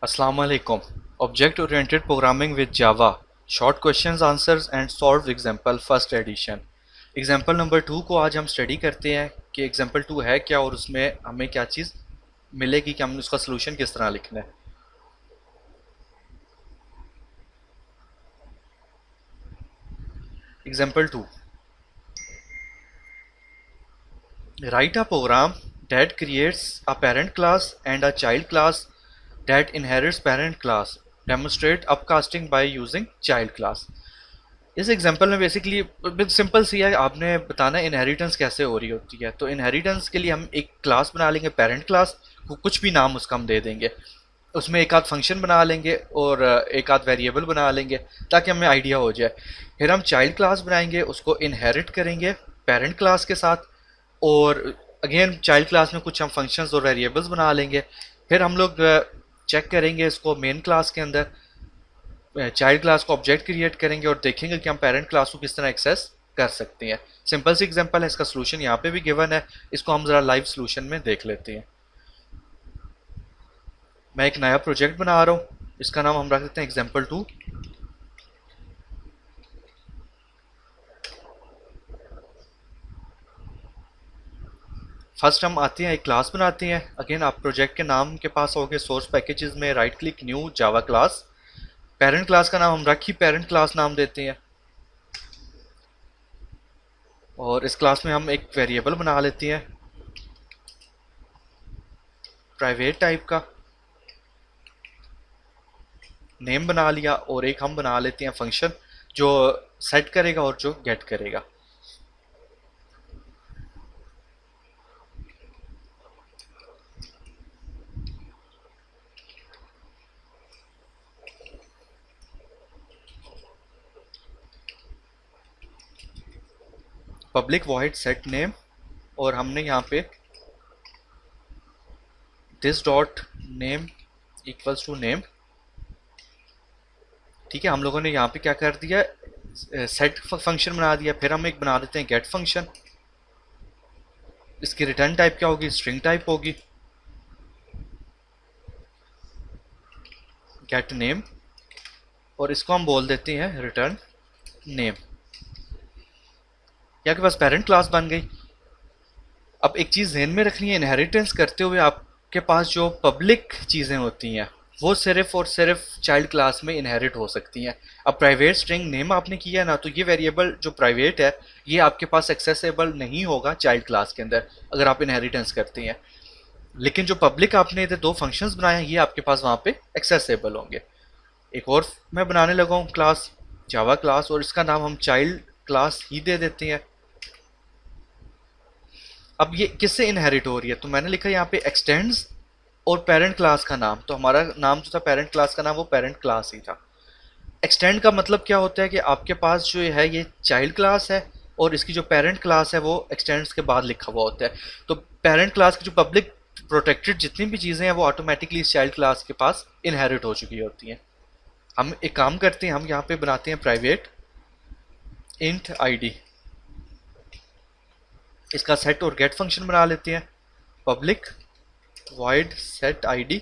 Assalamu alaikum. Object Oriented Programming with Java. Short questions, answers and solved example first edition. Example number 2 को आज हम study करते हैं कि एग्जाम्पल 2 है क्या और उसमें हमें क्या चीज़ मिलेगी कि हमने उसका सोल्यूशन किस तरह लिखना है. Example 2. Write a program that creates a parent class and a child class that inherits parent class. Demonstrate upcasting by using child class. इस एग्जांपल में बेसिकली सिंपल सी है, आपने बताना है इनहेरिटेंस कैसे हो रही होती है. तो इनहेरिटेंस के लिए हम एक क्लास बना लेंगे पेरेंट क्लास, कुछ भी नाम उसका हम दे देंगे, उसमें एक आध फंक्शन बना लेंगे और एक आध वेरिएबल बना लेंगे ताकि हमें आइडिया हो जाए. फिर हम चाइल्ड क्लास बनाएंगे, उसको इनहेरिट करेंगे पेरेंट क्लास के साथ और अगेन चाइल्ड क्लास में कुछ हम फंक्शंस और वेरिएबल्स बना लेंगे. फिर हम लोग चेक करेंगे इसको मेन क्लास के अंदर, चाइल्ड क्लास को ऑब्जेक्ट क्रिएट करेंगे और देखेंगे कि हम पेरेंट क्लास को किस तरह एक्सेस कर सकते हैं. सिंपल सी एग्जांपल है, इसका सॉल्यूशन यहाँ पे भी गिवन है, इसको हम ज़रा लाइव सॉल्यूशन में देख लेते हैं. मैं एक नया प्रोजेक्ट बना रहा हूँ, इसका नाम हम रख देते हैं एग्जाम्पल 2. फर्स्ट हम आते हैं एक क्लास बनाते हैं. अगेन आप प्रोजेक्ट के नाम के पास होगे सोर्स पैकेजेस में right click new Java class. Parent class का नाम हम रख ही पेरेंट क्लास नाम देते हैं और इस क्लास में हम एक वेरिएबल बना लेते हैं प्राइवेट टाइप का, नेम बना लिया और एक हम बना लेते हैं फंक्शन जो सेट करेगा और जो गेट करेगा. पब्लिक वॉइड सेट नेम और हमने यहाँ पे this dot name equals to name. ठीक है, हम लोगों ने यहाँ पे क्या कर दिया, सेट फंक्शन बना दिया. फिर हम एक बना देते हैं गेट फंक्शन. इसकी रिटर्न टाइप क्या होगी, स्ट्रिंग टाइप होगी. गेट नेम और इसको हम बोल देते हैं रिटर्न नेम. आपके पास पेरेंट क्लास बन गई. अब एक चीज़ ध्यान में रखनी है, इनहेरिटेंस करते हुए आपके पास जो पब्लिक चीज़ें होती हैं वो सिर्फ और सिर्फ चाइल्ड क्लास में इनहेरिट हो सकती हैं. अब प्राइवेट स्ट्रिंग नेम आपने किया ना, तो ये वेरिएबल जो प्राइवेट है ये आपके पास एक्सेसिबल नहीं होगा चाइल्ड क्लास के अंदर अगर आप इनहेरिटेंस करते हैं. लेकिन जो पब्लिक आपने इधर दो फंक्शंस बनाए हैं ये आपके पास वहाँ पे एक्सेसिबल होंगे. एक और मैं बनाने लगा हूँ क्लास, जावा क्लास, और इसका नाम हम चाइल्ड क्लास ही दे देते हैं. अब ये किससे इनहेरिट हो रही है, तो मैंने लिखा यहाँ पे एक्सटेंड्स और पेरेंट क्लास का नाम. तो हमारा नाम जो था पेरेंट क्लास का नाम वो पेरेंट क्लास ही था. एक्सटेंड का मतलब क्या होता है कि आपके पास जो है ये चाइल्ड क्लास है और इसकी जो पेरेंट क्लास है वो एक्सटेंड्स के बाद लिखा हुआ होता है. तो पेरेंट क्लास की जो पब्लिक प्रोटेक्टेड जितनी भी चीज़ें हैं वो ऑटोमेटिकली इस चाइल्ड क्लास के पास इनहेरिट हो चुकी होती हैं. हम एक काम करते हैं, हम यहाँ पे बनाते हैं प्राइवेट इंट आईडी. इसका सेट और गेट फंक्शन बना लेते हैं. Public void set id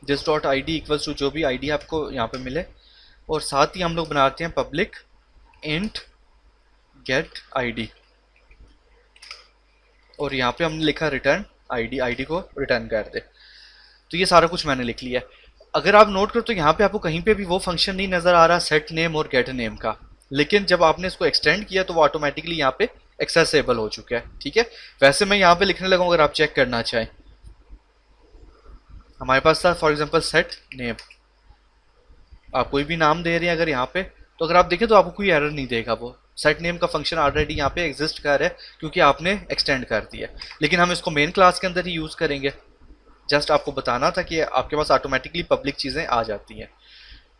this dot I D equals to जो भी आईडी आपको यहाँ पे मिले, और साथ ही हम लोग बनाते हैं पब्लिक इंट गेट आईडी और यहाँ पे हमने लिखा रिटर्न आईडी, आईडी को रिटर्न कर दे. तो ये सारा कुछ मैंने लिख लिया. अगर आप नोट करो तो यहाँ पे आपको कहीं पे भी वो फंक्शन नहीं नज़र आ रहा सेट नेम और गेट नेम का, लेकिन जब आपने इसको एक्सटेंड किया तो वो ऑटोमेटिकली यहाँ पे एक्सेसिबल हो चुका है. ठीक है, वैसे मैं यहाँ पे लिखने लगा हूँ, अगर आप चेक करना चाहें. हमारे पास था फॉर एग्जांपल सेट नेम, आप कोई भी नाम दे रहे हैं अगर यहाँ पे, तो अगर आप देखें तो आपको कोई एरर नहीं देगा. वो सेट नेम का फंक्शन ऑलरेडी यहाँ पे एग्जिस्ट कर रहा है क्योंकि आपने एक्सटेंड कर दिया. लेकिन हम इसको मेन क्लास के अंदर ही यूज़ करेंगे. जस्ट आपको बताना था कि आपके पास ऑटोमेटिकली पब्लिक चीज़ें आ जाती हैं.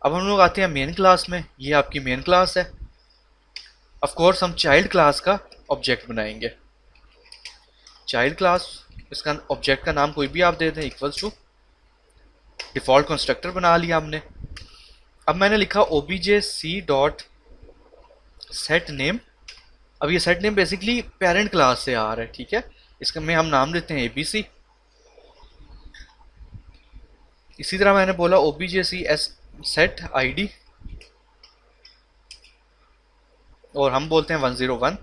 अब हम लोग आते हैं मेन क्लास में. ये आपकी मेन क्लास है. ऑफ कोर्स हम चाइल्ड क्लास का ऑब्जेक्ट बनाएंगे. चाइल्ड क्लास, इसका ऑब्जेक्ट का नाम कोई भी आप दे दें इक्वल्स टू डिफ़ॉल्ट कंस्ट्रक्टर बना लिया हमने. अब मैंने लिखा obj c dot set name अब ये set name basically parent class से आ रहा है, ठीक है। इसका में हम नाम देते हैं ABC। इसी तरह मैंने बोला OBJC एस सेट ID, और हम बोलते हैं 101।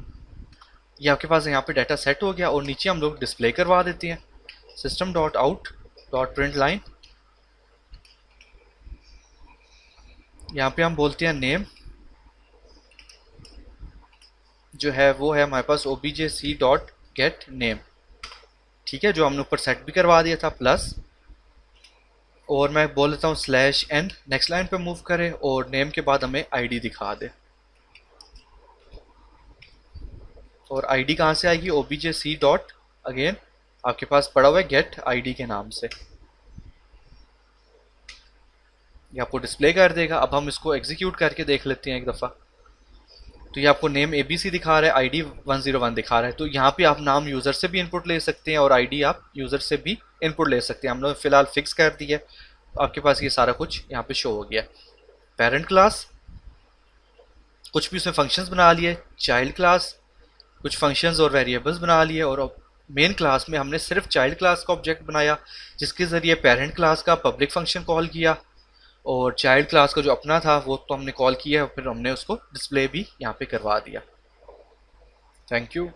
ये आपके पास यहाँ पे डाटा सेट हो गया, और नीचे हम लोग डिस्प्ले करवा देते हैं system.out.println। यहाँ पे हम बोलते हैं नेम, जो है वो है हमारे पास objc.getName, ठीक है, जो हमने ऊपर सेट भी करवा दिया था, प्लस, और मैं बोल देता हूँ /n, नेक्स्ट लाइन पे मूव करें और नेम के बाद हमें ID दिखा दे। और ID कहाँ से आएगी, objc डॉट, अगेन आपके पास पड़ा हुआ है गेट ID के नाम से, ये आपको डिस्प्ले कर देगा। अब हम इसको एग्जीक्यूट करके देख लेते हैं एक दफ़ा। तो ये आपको नेम ABC दिखा रहा है, ID 101 दिखा रहा है। तो यहाँ पे आप नाम यूज़र से भी इनपुट ले सकते हैं और ID आप यूज़र से भी इनपुट ले सकते हैं। हम लोग फिलहाल फिक्स कर दी है, तो आपके पास ये सारा कुछ यहाँ पे शो हो गया। पेरेंट क्लास, कुछ भी उसमें फंक्शंस बना लिए, चाइल्ड क्लास कुछ फंक्शंस और वेरिएबल्स बना लिए, और मेन क्लास में हमने सिर्फ चाइल्ड क्लास का ऑब्जेक्ट बनाया, जिसके ज़रिए पेरेंट क्लास का पब्लिक फंक्शन कॉल किया, और चाइल्ड क्लास का जो अपना था वो तो हमने कॉल किया, फिर हमने उसको डिस्प्ले भी यहाँ पे करवा दिया। Thank you.